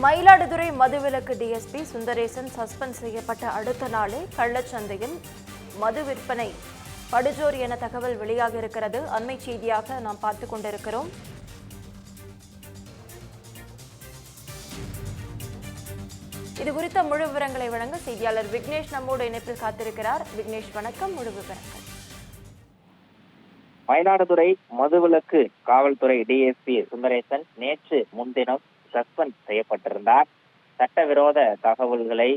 மயிலாடுதுறை மதுவிலக்கு DSP Sundaresan suspend செய்யப்பட்ட அடுத்த நாளே கள்ளச்சந்தையில் மது விற்பனை படுஜோர் என தகவல் வெளியாக இருக்கிறது. அண்மை செய்தியாக நாம் பார்த்துக் கொண்டிருக்கிறோம். இது குறித்த முழு விவரங்களை வழங்க செய்தியாளர் விக்னேஷ் நம்மோடு இணைப்பில் காத்திருக்கிறார். விக்னேஷ், வணக்கம். முழு விவரங்கள். மயிலாடுதுறை மதுவிலக்கு காவல்துறை டிஎஸ்பி சுந்தரேசன் நேற்று முன்தினம் சஸ்பெண்ட் செய்யப்பட்டிருந்தார். சட்டவிரோத தகவல்களை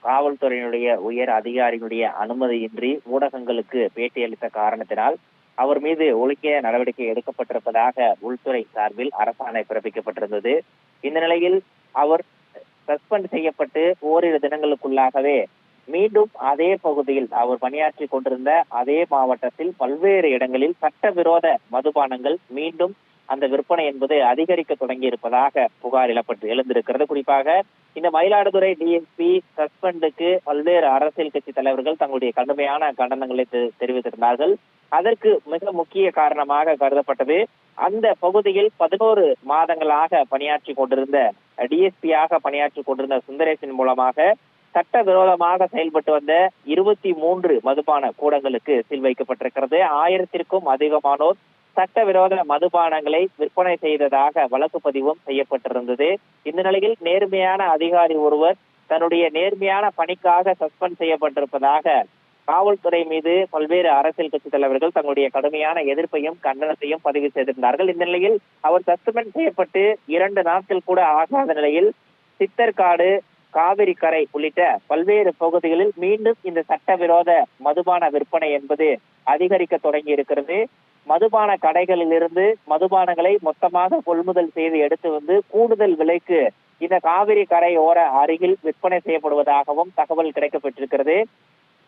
காவல்துறையினுடைய உயர் அதிகாரிகளுடைய அனுமதியின்றி ஊடகங்களுக்கு பேட்டியளித்த காரணத்தினால் அவர் மீது ஒழுங்கிய நடவடிக்கை எடுக்கப்பட்டிருப்பதாக உள்துறை சார்பில் அரசாணை பிறப்பிக்கப்பட்டிருந்தது. இந்த நிலையில் அவர் சஸ்பெண்ட் செய்யப்பட்டு ஓரிரு தினங்களுக்குள்ளாகவே மீண்டும் அதே பகுதியில் அவர் பணியாற்றி கொண்டிருந்த அதே மாவட்டத்தில் பல்வேறு இடங்களில் சட்டவிரோத மதுபானங்கள் மீண்டும் அந்த விற்பனை என்பது அதிகரிக்க தொடங்கி இருப்பதாக புகார் எழுந்திருக்கிறது. குறிப்பாக இந்த மயிலாடுதுறை டிஎஸ்பி சஸ்பெண்டுக்கு பல்வேறு அரசியல் கட்சி தலைவர்கள் தங்களுடைய கடுமையான கண்டனங்களை தெரிவித்திருந்தார்கள். அதற்கு மிக முக்கிய காரணமாக கருதப்பட்டது அந்த பகுதியில் 11 மாதங்களாக பணியாற்றி கொண்டிருந்த டிஎஸ்பியாக பணியாற்றி கொண்டிருந்த சுந்தரேசன் மூலமாக சட்டவிரோதமாக செயல்பட்டு வந்த 23 மதுபான கூடங்களுக்கு சீல் வைக்கப்பட்டிருக்கிறது. 1000த்திற்கும் அதிகமானோர் சட்டவிரோத மதுபானங்களை விற்பனை செய்ததாக வழக்கு பதிவும் செய்யப்பட்டிருந்தது. இந்த நிலையில் நேர்மையான அதிகாரி ஒருவர் தன்னுடைய நேர்மையான பணிக்காக சஸ்பெண்ட் செய்யப்பட்டிருப்பதாக காவல்துறை மீது பல்வேறு அரசியல் கட்சி தலைவர்கள் தங்களுடைய கடுமையான எதிர்ப்பையும் கண்டனத்தையும் பதிவு செய்திருந்தார்கள். இந்த நிலையில் அவர் சஸ்பெண்ட் செய்யப்பட்டு 2 நாட்கள் கூட ஆகாத நிலையில் சித்தர்காடு, காவிரி கரை உள்ளிட்ட பல்வேறு பகுதிகளில் மீண்டும் இந்த சட்டவிரோத மதுபான விற்பனை என்பது அதிகரிக்க தொடங்கி இருக்கிறது. மதுபான கடைகளிலிருந்து மதுபானங்களை மொத்தமாக கொள்முதல் செய்து எடுத்து வந்து கூடுதல் விலைக்கு இந்த காவிரி கரையோர அருகில் விற்பனை செய்யப்படுவதாகவும் தகவல் கிடைக்கப்பட்டிருக்கிறது.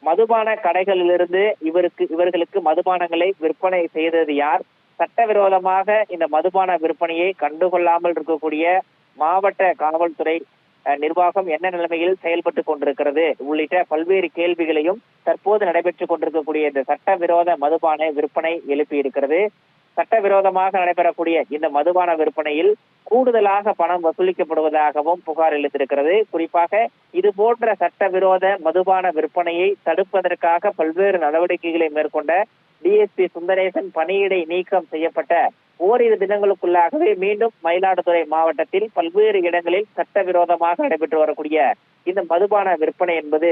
மதுபான கடைகளிலிருந்து இவர்களுக்கு மதுபானங்களை விற்பனை செய்தது யார்? சட்டவிரோதமாக இந்த மதுபான விற்பனையை கண்டுகொள்ளாமல் இருக்கக்கூடிய மாவட்ட காவல்துறை நிர்வாகம் என்ன நிலைமையில் செயல்பட்டு கொண்டிருக்கிறது உள்ளிட்ட பல்வேறு கேள்விகளையும் தற்போது நடைபெற்றுக் கொண்டிருக்கக்கூடிய இந்த சட்டவிரோத மதுபான விற்பனை எழுப்பி இருக்கிறது. சட்டவிரோதமாக நடைபெறக்கூடிய இந்த மதுபான விற்பனையில் கூடுதலாக பணம் வசூலிக்கப்படுவதாகவும் புகார் எழுந்திருக்கிறது. குறிப்பாக இது போன்ற சட்டவிரோத மதுபான விற்பனையை தடுப்பதற்காக பல்வேறு நடவடிக்கைகளை மேற்கொண்ட டிஎஸ்பி சுந்தரேசன் பணியிடை நீக்கம் செய்யப்பட்ட ஓரிரு தினங்களுக்குள்ளாகவே மீண்டும் மயிலாடுதுறை மாவட்டத்தில் பல்வேறு இடங்களில் சட்டவிரோதமாக நடைபெற்று வரக்கூடிய இந்த மதுபான விற்பனை என்பது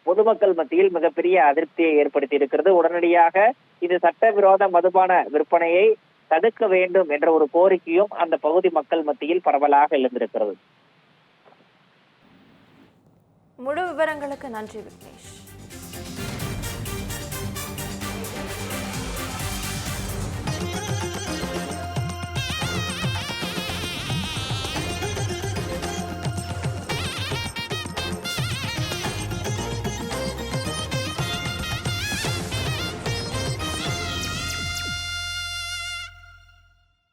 பொதுமக்கள் மத்தியில் மிகப்பெரிய அதிருப்தியை ஏற்படுத்தி இருக்கிறது. உடனடியாக இது சட்டவிரோத மதுபான விற்பனையை தடுக்க வேண்டும் என்ற ஒரு கோரிக்கையும் அந்த பகுதி மக்கள் மத்தியில் பரவலாக எழுந்திருக்கிறது. முழு விவரங்களுக்கு நன்றி விக்னேஷ்.